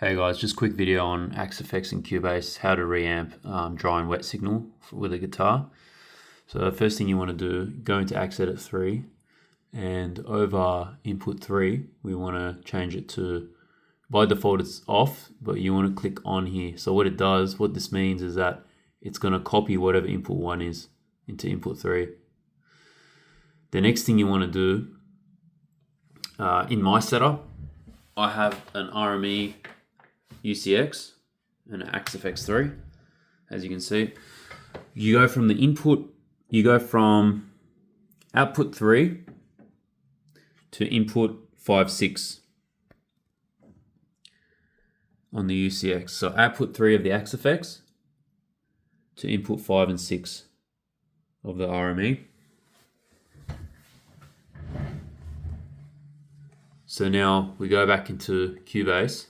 Hey guys, just a quick video on AxeFX and Cubase, how to reamp dry and wet signal with a guitar. So the first thing you want to do, go into Axe Edit 3, and over input 3, we want to change it to, by default it's off, but you want to click on here. So what it does, what this means is that it's going to copy whatever input 1 is into input 3. The next thing you want to do, in my setup, I have an RME UCX and an AxeFX 3, as you can see. You go from the input, you go from output 3 to input 5, 6 on the UCX. So output 3 of the AxeFX to input 5 and 6 of the RME. So now we go back into Cubase.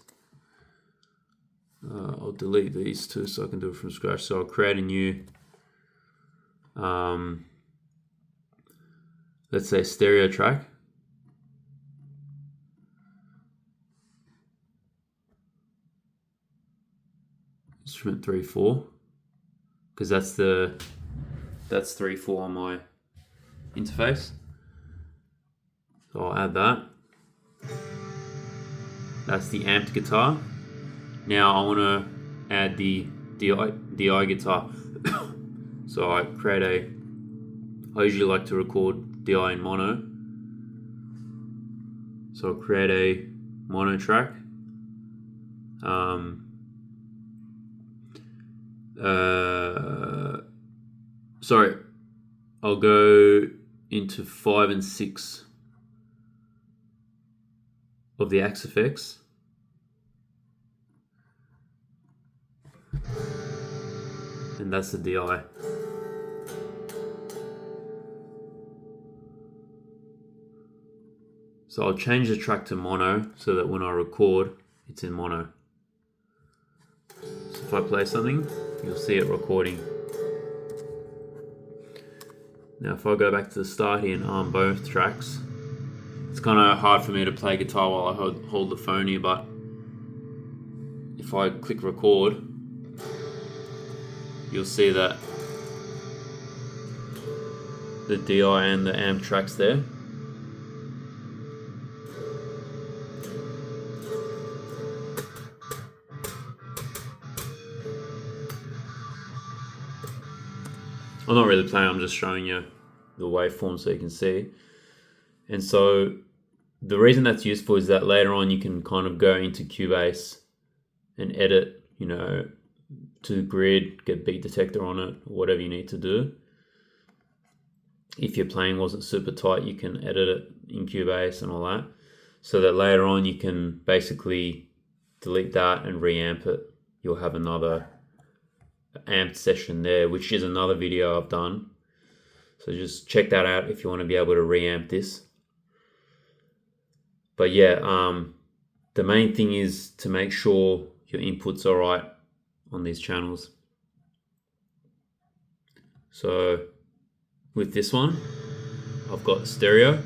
I'll delete these two so I can do it from scratch. So I'll create a new, let's say stereo track. Instrument 3/4, because that's 3/4 on my interface. So I'll add that. That's the amped guitar. Now I want to add the DI guitar. So I usually like to record DI in mono. So I'll create a mono track. Sorry, I'll go into 5 and 6 of the AxeFX. And that's the DI. So I'll change the track to mono so that when I record, it's in mono. So if I play something, you'll see it recording. Now if I go back to the start here and arm both tracks, it's kind of hard for me to play guitar while I hold the phone here, but if I click record, you'll see that the DI and the amp tracks there. I'm not really playing, I'm just showing you the waveform so you can see. And so the reason that's useful is that later on you can kind of go into Cubase and edit, to the grid, get beat detector on it, or whatever you need to do. If your playing wasn't super tight, you can edit it in Cubase and all that, so that later on you can basically delete that and reamp it. You'll have another amped session there, which is another video I've done. So just check that out if you want to be able to reamp this. But yeah, the main thing is to make sure your inputs are right on these channels. So with this one, I've got stereo,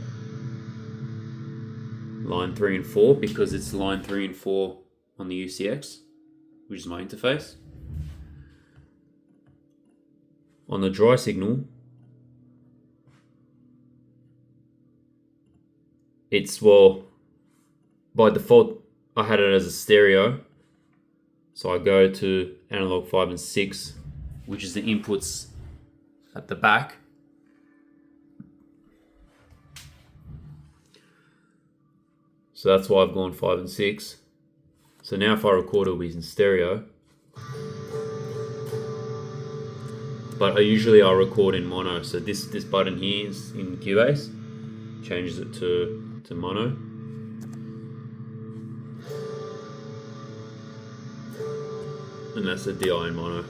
line 3 and 4, because it's line 3 and 4 on the UCX, which is my interface. On the dry signal, by default I had it as a stereo. So I go to analog 5 and 6, which is the inputs at the back. So that's why I've gone 5 and 6. So now if I record, it'll be in stereo. But I'll record in mono. So this button here is in Cubase, changes it to mono. And that's the DI in mono.